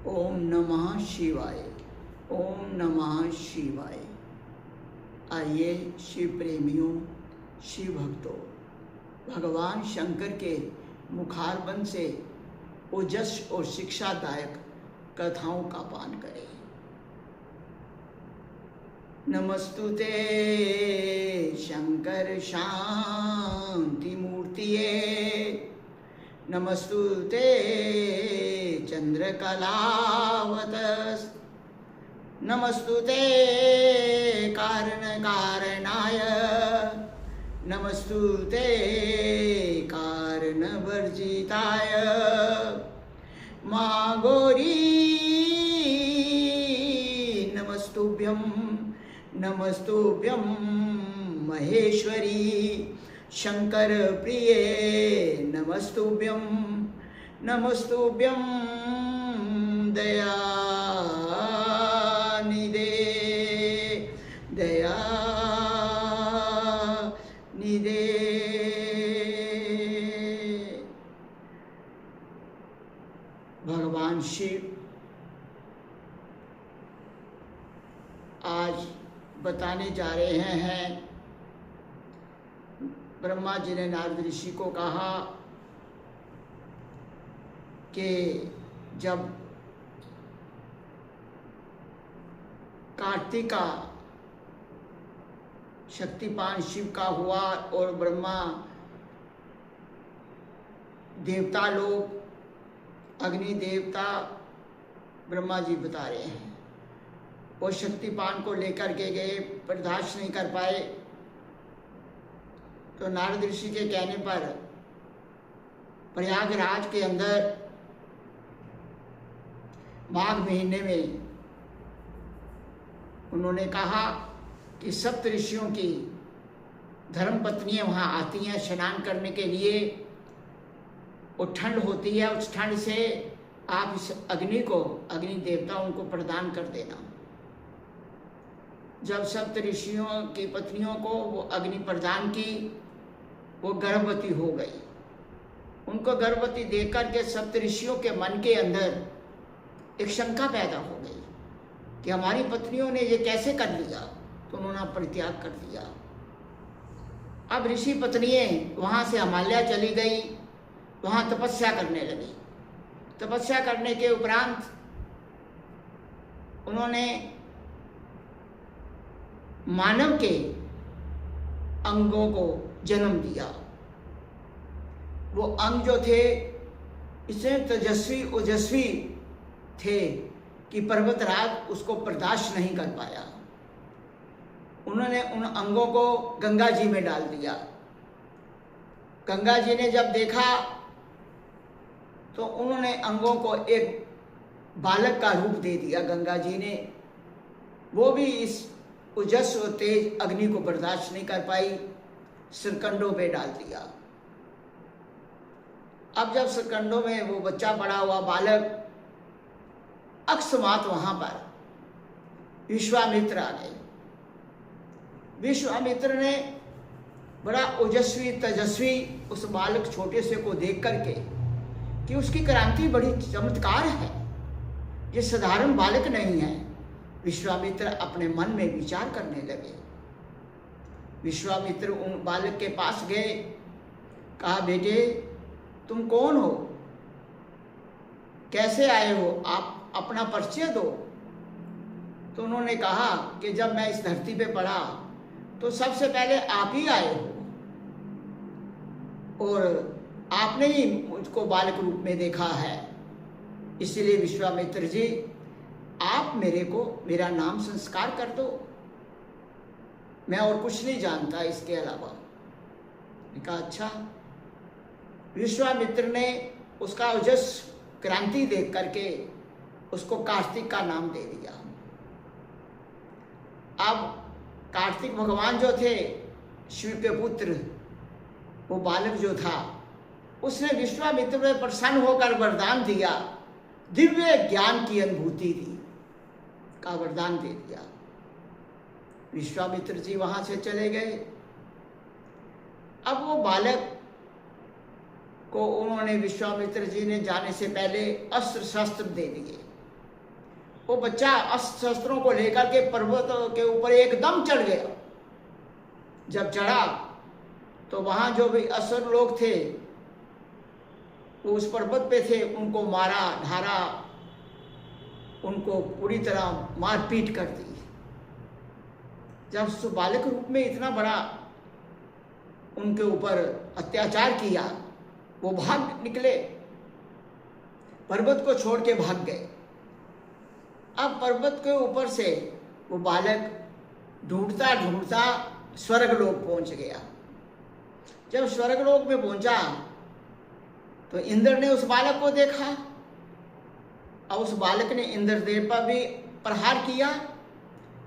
ओम नमः शिवाय। ओम नमः शिवाय। आइए शिव प्रेमियों, शिव भक्तों, भगवान शंकर के मुखारबंद से ओजस और शिक्षादायक कथाओं का पान करें। नमस्तुते शंकर शांति मूर्तिये, नमस्तुते चंद्रकलावतस्, नमस्तुते कारण कारणाय, नमस्तुते कारण वर्जिताय, माँ गौरी नमस्तुभ्यं, नमस्तुभ्यं महेश्वरी शंकर प्रिये, नमस्तुभ्यं, नमस्तुभ्यं दयानिधे, दयानिधे। भगवान शिव आज बताने जा रहे हैं, ब्रह्मा जी ने नारद ऋषि को कहा कि जब कार्तिका शक्तिपान शिव का हुआ और ब्रह्मा देवता लोग, अग्नि देवता, ब्रह्मा जी बता रहे हैं, वो शक्तिपान को लेकर के गए, बर्दाश्त नहीं कर पाए, तो नारद ऋषि के कहने पर प्रयागराज के अंदर माघ महीने में उन्होंने कहा कि सप्त ऋषियों की धर्मपत्नियां वहाँ आती हैं स्नान करने के लिए। वो ठंड होती है, उस ठंड से आप इस अग्नि को, अग्नि देवताओं को प्रदान कर देना। जब सप्त ऋषियों की पत्नियों को वो अग्नि प्रदान की, वो गर्भवती हो गई। उनको गर्भवती देख करके सप्त ऋषियों के मन के अंदर एक शंका पैदा हो गई कि हमारी पत्नियों ने ये कैसे कर लिया, तो उन्होंने परित्याग कर दिया। अब ऋषि पत्नियां वहाँ से हिमालय चली गई, वहाँ तपस्या करने लगी। तपस्या करने के उपरांत उन्होंने मानव के अंगों को जन्म दिया। वो अंग जो थे इतने तेजस्वी ओजस्वी थे कि पर्वतराज उसको बर्दाश्त नहीं कर पाया। उन्होंने उन अंगों को गंगा जी में डाल दिया। गंगा जी ने जब देखा तो उन्होंने अंगों को एक बालक का रूप दे दिया। गंगा जी ने, वो भी इस ओजस और तेज अग्नि को बर्दाश्त नहीं कर पाई, सिरकंडों पे डाल दिया। अब जब सिरकंडों में वो बच्चा बड़ा हुआ बालक, अकस्मात वहां पर विश्वामित्र आ गए। विश्वामित्र ने बड़ा ओजस्वी तेजस्वी उस बालक छोटे से को देख करके कि उसकी क्रांति बड़ी चमत्कार है, ये साधारण बालक नहीं है। विश्वामित्र अपने मन में विचार करने लगे। विश्वामित्र उन बालक के पास गए, कहा, बेटे तुम कौन हो, कैसे आए हो, आप अपना परिचय दो। तो उन्होंने कहा कि जब मैं इस धरती पे पड़ा तो सबसे पहले आप ही आए हो और आपने ही मुझको बालक रूप में देखा है, इसलिए विश्वामित्र जी आप मेरे को मेरा नाम संस्कार कर दो, मैं और कुछ नहीं जानता इसके अलावा। कहा अच्छा। विश्वामित्र ने उसका ओजस क्रांति देख करके उसको कार्तिक का नाम दे दिया। अब कार्तिक भगवान जो थे, शिव के पुत्र, वो बालक जो था, उसने विश्वामित्र में प्रसन्न होकर वरदान दिया, दिव्य ज्ञान की अनुभूति दी का वरदान दे दिया। विश्वामित्र जी वहां से चले गए। अब वो बालक को उन्होंने, विश्वामित्र जी ने जाने से पहले अस्त्र शस्त्र दे दिए वो बच्चा अस्त्र शस्त्रों को लेकर के पर्वत के ऊपर एकदम चढ़ गया। जब चढ़ा तो वहां जो भी असुर लोग थे वो उस पर्वत पे थे, उनको मारा ढारा, उनको पूरी तरह मारपीट कर दी। जब उस बालक रूप में इतना बड़ा उनके ऊपर अत्याचार किया, वो भाग निकले, पर्वत को छोड़ के भाग गए। अब पर्वत के ऊपर से वो बालक ढूंढता ढूंढता स्वर्गलोक पहुंच गया। जब स्वर्गलोक में पहुंचा तो इंद्र ने उस बालक को देखा और उस बालक ने इंद्रदेव पर भी प्रहार किया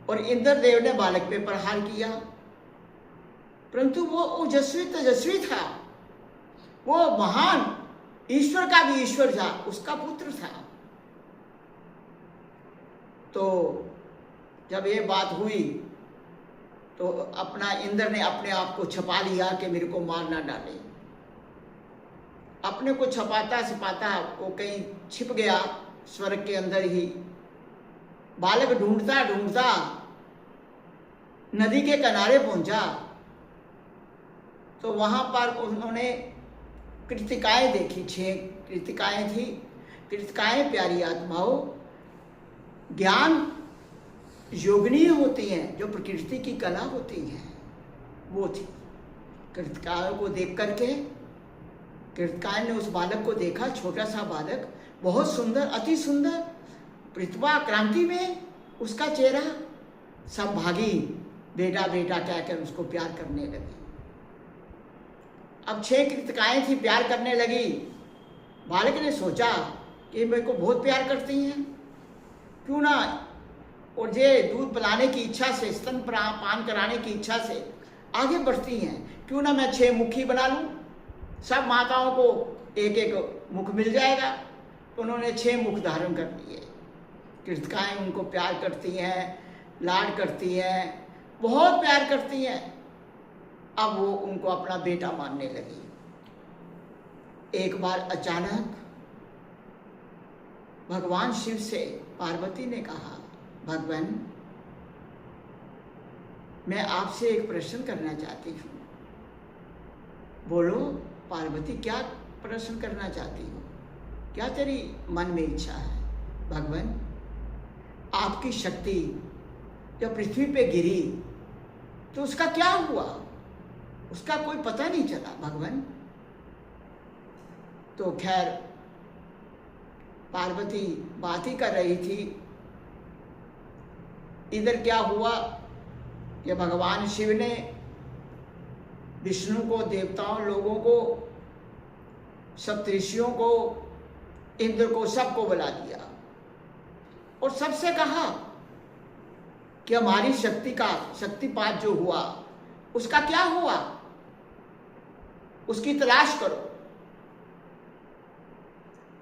और इंद्रदेव ने बालक पे प्रहार किया, परंतु वो ओजस्वी तेजस्वी था, वो महान ईश्वर का भी ईश्वर था, उसका पुत्र था। तो जब ये बात हुई तो अपना इंद्र ने अपने आप को छपा लिया कि मेरे को मार ना डाले। अपने को छपाता छपाता वो कहीं छिप गया स्वर्ग के अंदर ही। बालक ढूंढता ढूंढता नदी के किनारे पहुंचा तो वहां पर उन्होंने कृतिकाएं देखी। 6 कृतिकाएं थी। कृतिकाएं प्यारी आत्माओं ज्ञान योगिनी होती हैं, जो प्रकृति की कला होती हैं, वो थी। कृतिकाओं को देख करके कृतिकाएं ने उस बालक को देखा, छोटा सा बालक, बहुत सुंदर, अति सुंदर, प्रतिभा क्रांति में उसका चेहरा। सब भागी बेटा बेटा कहकर उसको प्यार करने लगी। अब 6 कृतिकाएं थी, प्यार करने लगी। बालक ने सोचा कि मेरे को बहुत प्यार करती हैं, क्यों ना, और ये दूध पिलाने की इच्छा से, स्तन पान कराने की इच्छा से आगे बढ़ती हैं, क्यों ना मैं 6 मुखी बना लूं, सब माताओं को एक एक मुख मिल जाएगा। तो उन्होंने 6 मुख धारण कर लिए। कृतिकाएं उनको प्यार करती हैं, लाड करती हैं, बहुत प्यार करती हैं। अब वो उनको अपना बेटा मानने लगी। एक बार अचानक भगवान शिव से पार्वती ने कहा, भगवान मैं आपसे एक प्रश्न करना चाहती हूँ। बोलो पार्वती, क्या प्रश्न करना चाहती हो, क्या तेरी मन में इच्छा है? भगवान आपकी शक्ति जब पृथ्वी पे गिरी तो उसका क्या हुआ, उसका कोई पता नहीं चला भगवान। तो खैर पार्वती बात ही कर रही थी। इधर क्या हुआ कि भगवान शिव ने विष्णु को, देवताओं, लोगों को, सप्तऋषियों को, इंद्र को, सबको बुला दिया और सबसे कहा कि हमारी शक्ति का शक्तिपात जो हुआ उसका क्या हुआ, उसकी तलाश करो।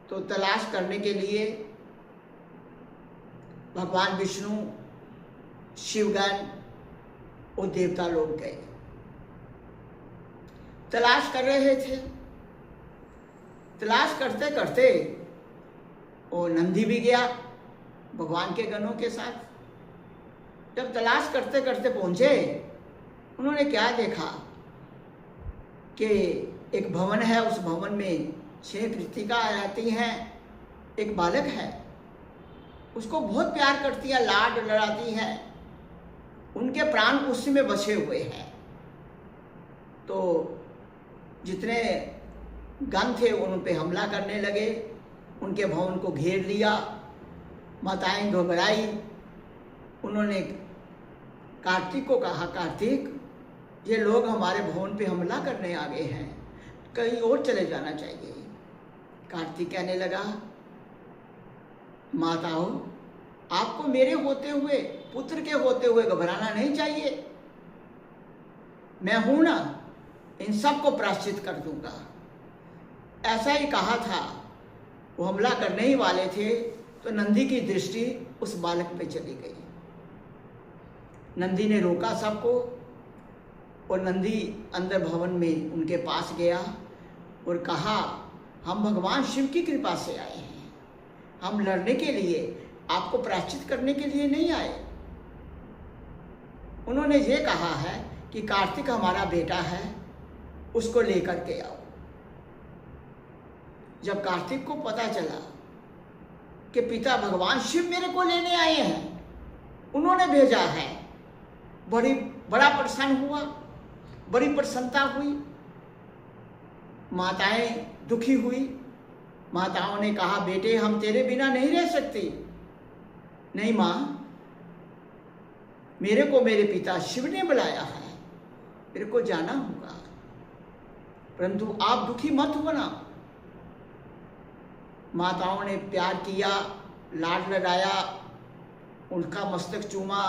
तो तलाश करने के लिए भगवान विष्णु, शिवगण और देवता लोग गए, तलाश कर रहे थे। तलाश करते करते वो नंदी भी गया भगवान के गणों के साथ। जब तलाश करते करते पहुंचे, उन्होंने क्या देखा कि एक भवन है, उस भवन में 6 कृतिका रहती हैं, एक बालक है, उसको बहुत प्यार करती हैं, लाड लड़ाती हैं, उनके प्राण उसी में बसे हुए हैं। तो जितने गण थे उन पे हमला करने लगे, उनके भवन को घेर लिया। माताएं घबराई। उन्होंने कार्तिक को कहा, कार्तिक ये लोग हमारे भवन पे हमला करने आ गए हैं, कहीं और चले जाना चाहिए। कार्तिक कहने लगा, माताओं आपको मेरे होते हुए, पुत्र के होते हुए घबराना नहीं चाहिए, मैं हूं ना, इन सबको प्रायश्चित कर दूंगा। ऐसा ही कहा था। वो हमला करने ही वाले थे तो नंदी की दृष्टि उस बालक पे चली गई। नंदी ने रोका सबको और नंदी अंदर भवन में उनके पास गया और कहा, हम भगवान शिव की कृपा से आए हैं, हम लड़ने के लिए आपको प्रायश्चित करने के लिए नहीं आए। उन्होंने ये कहा है कि कार्तिक हमारा बेटा है, उसको लेकर के आओ। जब कार्तिक को पता चला कि पिता भगवान शिव मेरे को लेने आए हैं, उन्होंने भेजा है, बड़ा प्रसन्न हुआ, बड़ी प्रसन्नता हुई। माताएं दुखी हुई। माताओं ने कहा, बेटे हम तेरे बिना नहीं रह सकती। नहीं माँ, मेरे को मेरे पिता शिव ने बुलाया है, मेरे को जाना होगा, परंतु आप दुखी मत होना। माताओं ने प्यार किया, लाड लगाया, उनका मस्तक चूमा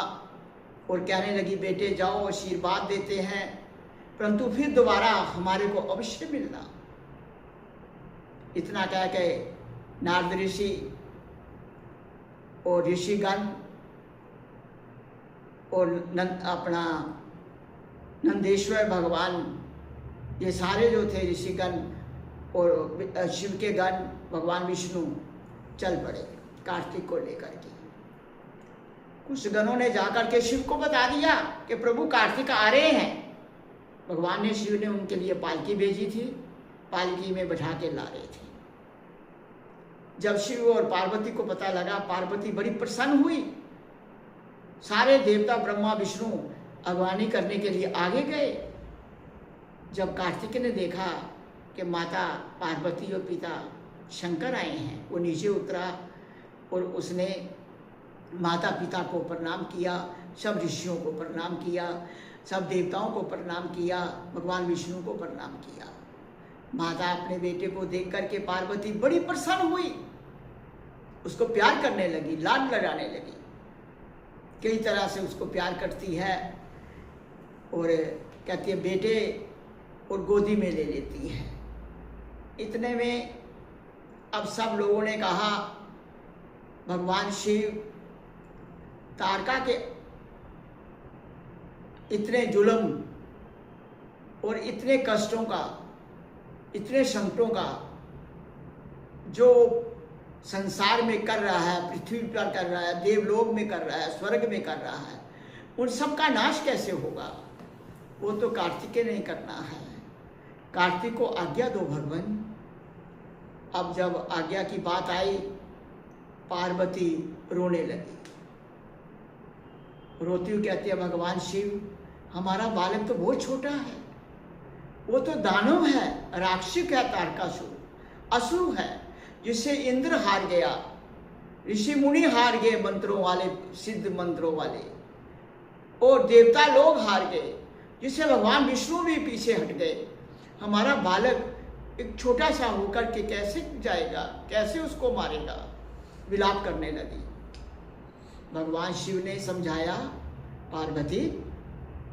और कहने लगी, बेटे जाओ, आशीर्वाद देते हैं, परंतु फिर दोबारा हमारे को अवश्य मिलना। इतना कह के नारद ऋषि और ऋषिगण और नंदेश्वर भगवान, ये सारे जो थे ऋषिगण और शिव के गण, भगवान विष्णु चल पड़े कार्तिक को लेकर के। कुछ गणों ने जाकर के शिव को बता दिया कि प्रभु कार्तिक आ रहे हैं। भगवान ने, शिव ने उनके लिए पालकी भेजी थी, पालकी में बैठा के ला रहे थे। जब शिव और पार्वती को पता लगा, पार्वती बड़ी प्रसन्न हुई। सारे देवता ब्रह्मा विष्णु अगवानी करने के लिए आगे गए। जब कार्तिक ने देखा कि माता पार्वती और पिता शंकर आए हैं, वो नीचे उतरा और उसने माता पिता को प्रणाम किया, सब ऋषियों को प्रणाम किया, सब देवताओं को प्रणाम किया, भगवान विष्णु को प्रणाम किया। माता अपने बेटे को देख करके पार्वती बड़ी प्रसन्न हुई, उसको प्यार करने लगी, लाड लगाने लगी, कई तरह से उसको प्यार करती है और कहती है बेटे, और गोदी में ले लेती है। इतने में अब सब लोगों ने कहा, भगवान शिव तारका के इतने जुल्म और इतने कष्टों का, इतने संकटों का जो संसार में कर रहा है, पृथ्वी पर कर रहा है, देवलोक में कर रहा है, स्वर्ग में कर रहा है, उन सब का नाश कैसे होगा? वो तो कार्तिक ने करना है। कार्तिक को आज्ञा दो भगवान। अब जब आज्ञा की बात आई, पार्वती रोने लगी। रोती हुई कहती है, भगवान शिव, हमारा बालक तो बहुत छोटा है, वो तो दानव है, राक्षस है, तारकासुर, असुर है, जिससे इंद्र हार गया, ऋषि मुनि हार गए, मंत्रों वाले, सिद्ध मंत्रों वाले, और देवता लोग हार गए, जिससे भगवान विष्णु भी पीछे हट गए। हमारा बालक एक छोटा सा होकर के कैसे जाएगा, कैसे उसको मारेगा? विलाप करने लगी। भगवान शिव ने समझाया, पार्वती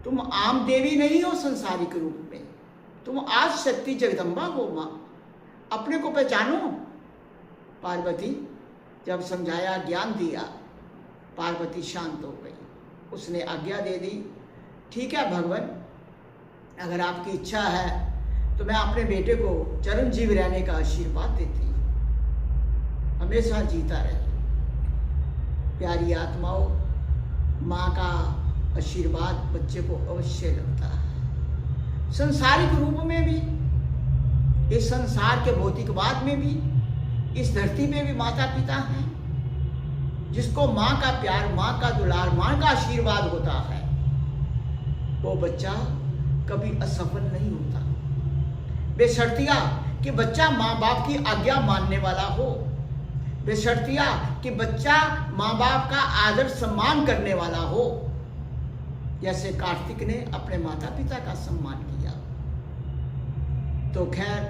तुम आम देवी नहीं हो संसारिक रूप में, तुम आज शक्ति जगदम्बा हो माँ, अपने को पहचानो। पार्वती जब समझाया, ज्ञान दिया, पार्वती शांत हो गई। उसने आज्ञा दे दी, ठीक है भगवान, अगर आपकी इच्छा है तो मैं अपने बेटे को चिरंजीव रहने का आशीर्वाद देती हूँ, हमेशा जीता रहे। प्यारी आत्माओं, माँ का आशीर्वाद बच्चे को अवश्य लगता है। संसारिक रूप में भी, इस संसार के भौतिकवाद में भी, इस धरती में भी माता पिता हैं। जिसको माँ का प्यार, माँ का दुलार, माँ का आशीर्वाद होता है, वो बच्चा कभी असफल नहीं होता। बेशर्तिया कि बच्चा माँ बाप की आज्ञा मानने वाला हो, बेशर्तिया कि बच्चा माँ बाप का आदर सम्मान करने वाला हो, जैसे कार्तिक ने अपने माता पिता का सम्मान किया। तो खैर,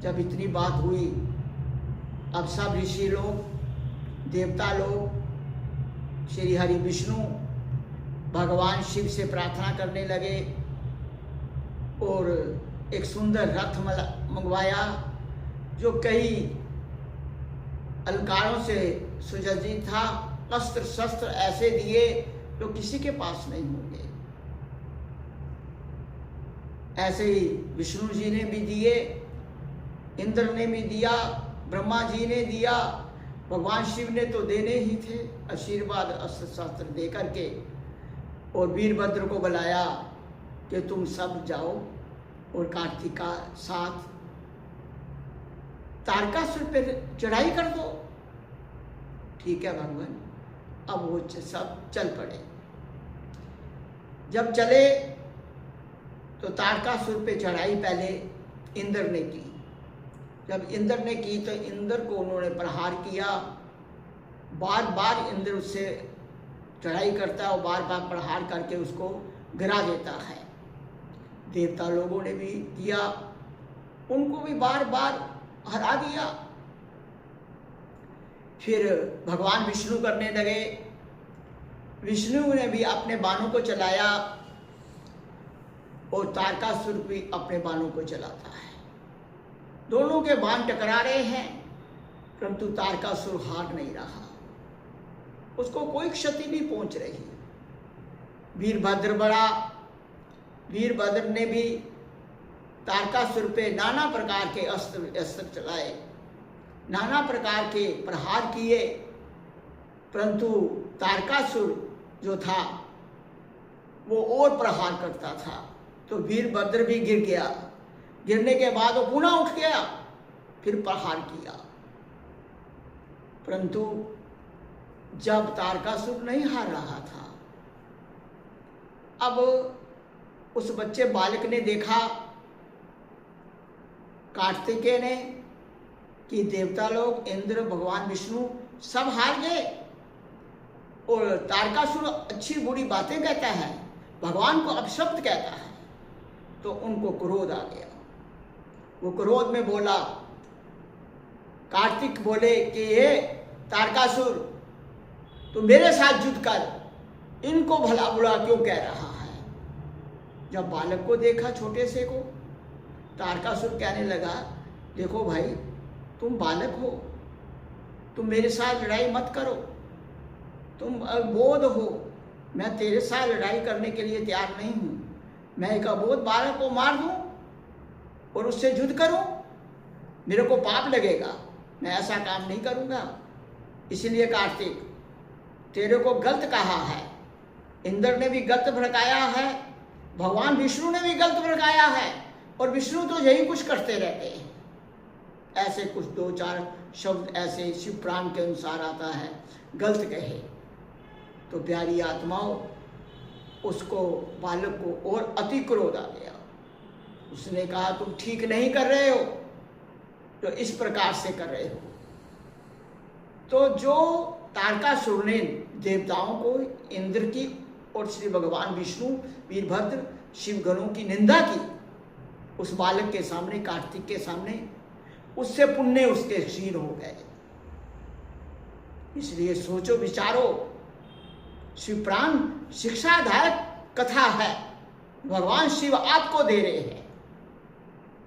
जब इतनी बात हुई, अब सब ऋषि लोग, देवता लोग, श्री हरि विष्णु भगवान शिव से प्रार्थना करने लगे और एक सुंदर रथ मंगवाया जो कई अलंकारों से सुसज्जित था। अस्त्र शस्त्र ऐसे दिए जो किसी के पास नहीं होंगे। ऐसे ही विष्णु जी ने भी दिए, इंद्र ने भी दिया, ब्रह्मा जी ने दिया, भगवान शिव ने तो देने ही थे आशीर्वाद अस्त्र शस्त्र दे करके, और वीरभद्र को बुलाया कि तुम सब जाओ और कार्तिक का साथ तारकासुर पे चढ़ाई कर दो। ठीक है भगवान। अब वो सब चल पड़े। जब चले तो तारकासुर पे चढ़ाई पहले इंद्र ने की। जब इंद्र ने की तो इंद्र को उन्होंने प्रहार किया। बार बार इंद्र उससे चढ़ाई करता है और बार बार प्रहार करके उसको गिरा देता है। देवता लोगों ने भी दिया, उनको भी बार बार हरा दिया। फिर भगवान विष्णु करने लगे। विष्णु ने भी अपने बाणों को चलाया और तारकासुर भी अपने बाणों को चलाता है। दोनों के बाण टकरा रहे हैं, परंतु तारकासुर हार नहीं रहा, उसको कोई क्षति नहीं पहुंच रही। वीरभद्र बड़ा, वीरभद्र ने भी तारकासुर पे नाना प्रकार के अस्त्र चलाए, नाना प्रकार के प्रहार किए, परंतु तारकासुर जो था वो और प्रहार करता था। तो वीरभद्र भी गिर गया। गिरने के बाद वो पुनः उठ गया, फिर प्रहार किया, परंतु जब तारकासुर नहीं हार रहा था, अब उस बच्चे बालक ने देखा कार्तिकेय ने कि देवता लोग, इंद्र, भगवान विष्णु सब हार गए और तारकासुर अच्छी बुरी बातें कहता है, भगवान को अपशब्द कहता है। तो उनको क्रोध आ गया। वो क्रोध में बोला, कार्तिक बोले कि ये तारकासुर तू मेरे साथ युद्ध कर, इनको भला बुरा क्यों कह रहा है। जब बालक को देखा, छोटे से को, तारकासुर कहने लगा, देखो भाई तुम बालक हो, तुम मेरे साथ लड़ाई मत करो, तुम अबोध हो, मैं तेरे साथ लड़ाई करने के लिए तैयार नहीं हूं। मैं एक अबोध बालक को मार दूं और उससे युद्ध करूं, मेरे को पाप लगेगा, मैं ऐसा काम नहीं करूंगा। इसलिए कार्तिक तेरे को गलत कहा है, इंद्र ने भी गलत भड़काया है, भगवान विष्णु ने भी गलत भड़काया है, और विष्णु तो यही कुछ करते रहते हैं। ऐसे कुछ दो चार शब्द ऐसे शिव पुराण के अनुसार आता है, गलत कहे। तो प्यारी आत्माओं, उसको बालक को और अति क्रोध आ गया। उसने कहा तुम ठीक नहीं कर रहे हो, तो इस प्रकार से कर रहे हो। तो जो तारकासुर ने देवताओं को, इंद्र की और श्री भगवान विष्णु, वीरभद्र, शिवगणों की निंदा की उस बालक के सामने, कार्तिक के सामने, उससे पुण्य उसके क्षीण हो गए। इसलिए सोचो विचारो, शिवपुराण शिक्षादायक कथा है, भगवान शिव आपको दे रहे हैं।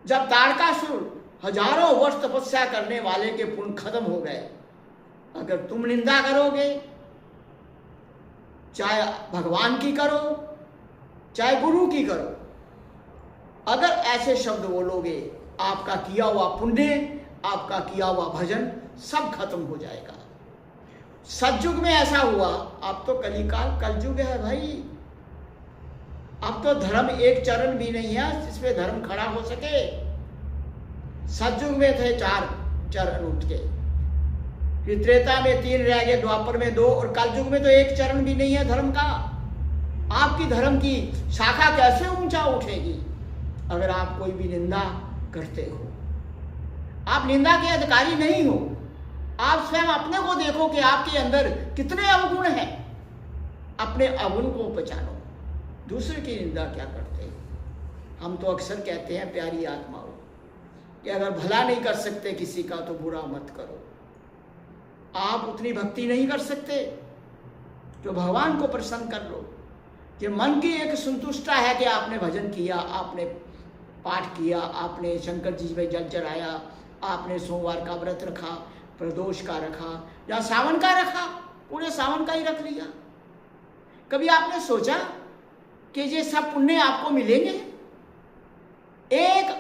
जब तारकासुर हजारों वर्ष तपस्या करने वाले के पुण्य खत्म हो गए, अगर तुम निंदा करोगे, चाहे भगवान की करो चाहे गुरु की करो, अगर ऐसे शब्द बोलोगे, आपका किया हुआ पुण्य, आपका किया हुआ भजन सब खत्म हो जाएगा। सतयुग में ऐसा हुआ, अब तो कलिकाल कलयुग है भाई। अब तो धर्म एक चरण भी नहीं है जिसमें धर्म खड़ा हो सके। सतयुग में थे 4 चरण उठ के, फिर त्रेता में 3 रह गए, द्वापर में 2, और कलयुग में तो एक चरण भी नहीं है धर्म का। आपकी धर्म की शाखा कैसे ऊंचा उठेगी अगर आप कोई भी निंदा करते हो? आप निंदा के अधिकारी नहीं हो। आप स्वयं अपने को देखो कि आपके अंदर कितने अवगुण हैं। अपने अवगुण को पहचानो, दूसरे की निंदा क्या करते। हम तो अक्सर कहते हैं प्यारी आत्माओं कि अगर भला नहीं कर सकते किसी का तो बुरा मत करो। आप उतनी भक्ति नहीं कर सकते जो भगवान को प्रसन्न कर लो, कि मन की एक संतुष्टा है कि आपने भजन किया, आपने पाठ किया, आपने शंकर जी में जल चढ़ाया, आपने सोमवार का व्रत रखा, प्रदोष का रखा, या सावन का रखा, पूरे सावन का ही रख लिया। कभी आपने सोचा कि ये सब पुण्य आपको मिलेंगे? एक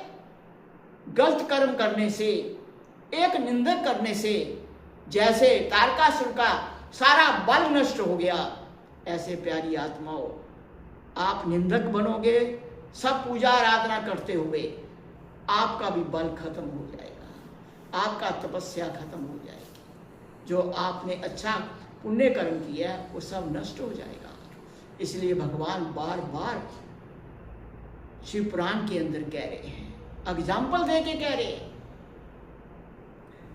गलत कर्म करने से, एक निंदा करने से जैसे तारकासुर का सारा बल नष्ट हो गया, ऐसे प्यारी आत्माओं आप निंदक बनोगे, सब पूजा आराधना करते हुए आपका भी बल खत्म हो जाएगा, आपका तपस्या खत्म हो जाएगी, जो आपने अच्छा पुण्य कर्म किया है वो सब नष्ट हो जाएगा। इसलिए भगवान बार बार शिव पुराण के अंदर कह रहे हैं, एग्जाम्पल दे के कह रहे हैं,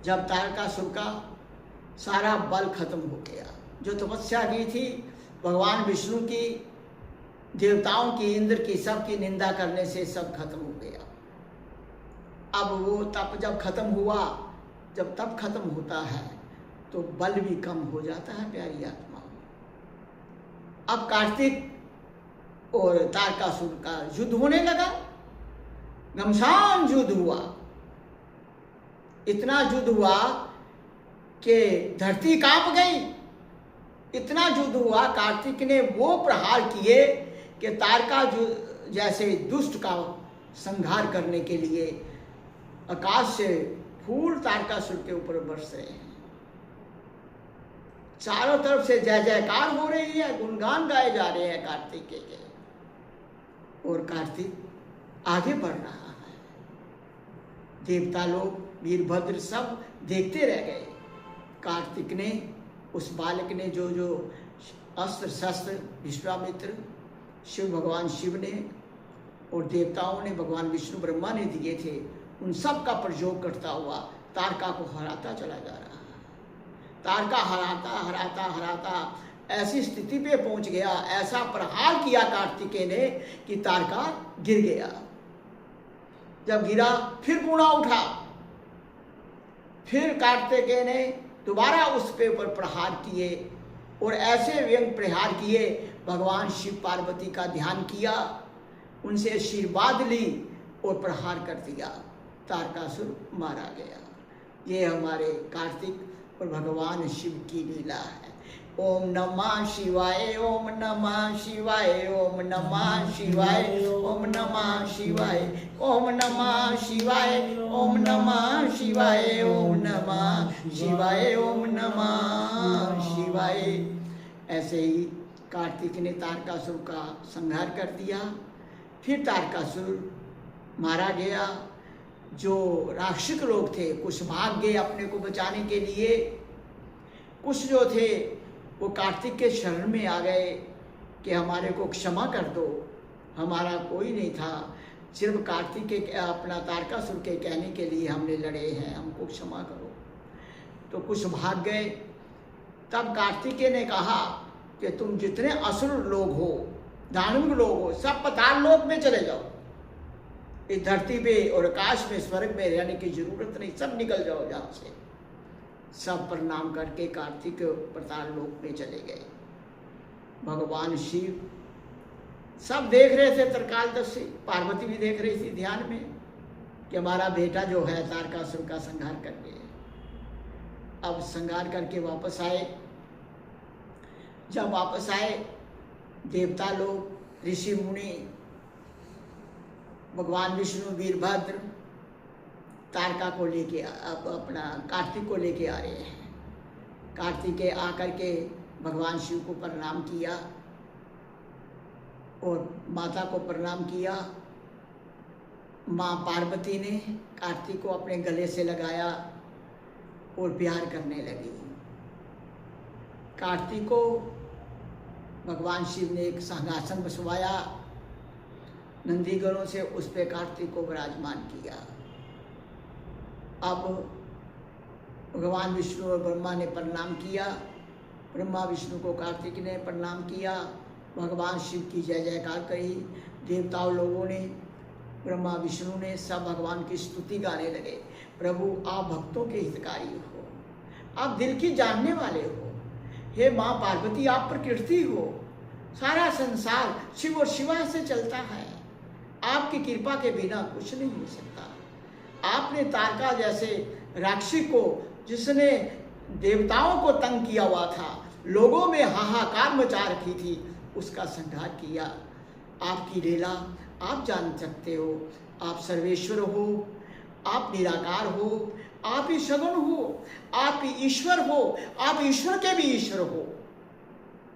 जब तारकासुर का सारा बल खत्म हो गया, जो तपस्या की थी भगवान विष्णु की, देवताओं की, इंद्र की, सब की निंदा करने से सब खत्म हो गया। अब वो तप जब खत्म हुआ, जब तप खत्म होता है तो बल भी कम हो जाता है प्यारी आत्माओं। अब कार्तिक और तारकासुर का युद्ध होने लगा, घमसान युद्ध हुआ, इतना युद्ध हुआ कि धरती कांप गई, इतना युद्ध हुआ। कार्तिक ने वो प्रहार किए कि तारका जैसे दुष्ट का संहार करने के लिए आकाश से फूल तारकासुर के ऊपर बरस रहे हैं, चारों तरफ से जय जयकार हो रही है, गुणगान गाए जा रहे हैं कार्तिक के, और कार्तिक आगे बढ़ रहा है। देवता लोग, वीरभद्र सब देखते रह गए। कार्तिक ने, उस बालक ने जो जो अस्त्र शस्त्र विश्वामित्र, शिव भगवान शिव ने और देवताओं ने, भगवान विष्णु ब्रह्मा ने दिए थे, उन सब का प्रयोग करता हुआ तारका को हराता चला जा रहा है। तारका हराता हराता हराता ऐसी स्थिति पे पहुंच गया, ऐसा प्रहार किया कार्तिकेय ने कि तारका गिर गया। जब गिरा फिर पुनः उठा, फिर कार्तिकेय ने दोबारा उस पे ऊपर प्रहार किए और ऐसे व्यंग प्रहार किए, भगवान शिव पार्वती का ध्यान किया, उनसे आशीर्वाद ली और प्रहार कर दिया, तारकासुर मारा गया। ये हमारे कार्तिक और भगवान शिव की लीला है। ओम नमः शिवाय, ओम नमः शिवाय, ओम नमः शिवाय, ओम नमः शिवाय, ओम नमः शिवाय, ओम नमः शिवाय, ओम नमः शिवाय, ओम नमः शिवाय। ऐसे ही कार्तिक ने तारकासुर का संहार कर दिया। फिर तारकासुर मारा गया। जो राक्षस लोग थे कुछ भाग गए अपने को बचाने के लिए, कुछ जो थे वो कार्तिक के शरण में आ गए कि हमारे को क्षमा कर दो, हमारा कोई नहीं था, सिर्फ कार्तिक के अपना तारकासुर के कहने के लिए हमने लड़े हैं, हमको क्षमा करो। तो कुछ भाग गए। तब कार्तिकेय ने कहा कि तुम जितने असुर लोग हो, दानव लोग हो, सब पाताल लोक में चले जाओ, इस धरती पे और आकाश में, स्वर्ग में रहने की जरूरत नहीं, सब निकल जाओ जहाँ से। सब प्रणाम करके कार्तिक पाताल लोक में चले गए। भगवान शिव सब देख रहे थे त्रिकालदर्शी, पार्वती भी देख रही थी ध्यान में कि हमारा बेटा जो है तारकासुर का संहार कर गए। अब संहार करके वापस आए। जब वापस आए देवता लोग, ऋषि मुनि, भगवान विष्णु, वीरभद्र तारका को लेके, अब अपना कार्तिक को लेके आ रहे हैं। कार्तिकेय आकर के भगवान शिव को प्रणाम किया और माता को प्रणाम किया। माँ पार्वती ने कार्तिक को अपने गले से लगाया और प्यार करने लगी। कार्तिक को भगवान शिव ने एक सिंहासन बसवाया, नंदीगणों से उस पे कार्तिक को विराजमान किया। अब भगवान विष्णु और ब्रह्मा ने प्रणाम किया। ब्रह्मा विष्णु को कार्तिक ने प्रणाम किया। भगवान शिव की जय जयकार कही। देवताओं लोगों ने, ब्रह्मा विष्णु ने सब भगवान की स्तुति गाने लगे। प्रभु आप भक्तों के हितकारी हो, आप दिल की जानने वाले हो, हे माँ पार्वती आप प्रकृति हो, सारा संसार शिव और शिवा से चलता है, आपकी कृपा के बिना कुछ नहीं हो सकता। आपने तारका जैसे राक्षसी को, जिसने देवताओं को तंग किया हुआ था, लोगों में हाहाकार मचा रखी थी, उसका संहार किया। आपकी लीला आप जान सकते हो, आप सर्वेश्वर हो, आप निराकार हो, आप ही सगुण हो, आप ही ईश्वर हो, आप ईश्वर के भी ईश्वर हो।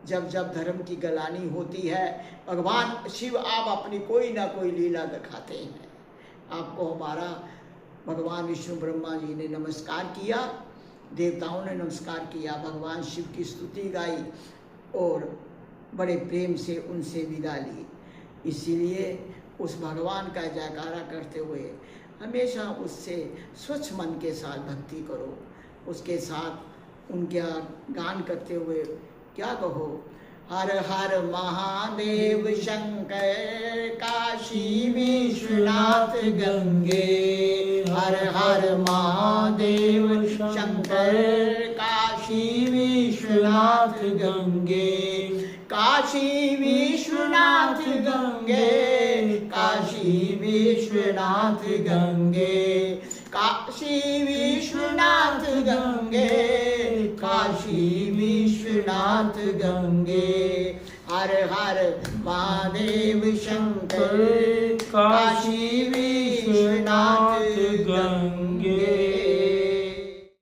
जब जब धर्म की गलानी होती है, भगवान शिव आप अपनी कोई ना कोई लीला दिखाते हैं। आपको हमारा भगवान विष्णु ब्रह्मा जी ने नमस्कार किया, देवताओं ने नमस्कार किया, भगवान शिव की स्तुति गाई और बड़े प्रेम से उनसे विदा ली। इसीलिए उस भगवान का जयकारा करते हुए हमेशा उससे स्वच्छ मन के साथ भक्ति करो। उसके साथ उनका गान करते हुए क्या कहो, हर हर महादेव शंकर काशी विश्वनाथ गंगे, हर हर महादेव शंकर काशी विश्वनाथ गंगे, काशी विश्वनाथ गंगे, काशी विश्वनाथ गंगे, काशी विश्वनाथ गंगे, काशी विश्वनाथ गंगे, हर हर महादेव शंकर काशी विश्वनाथ गंगे।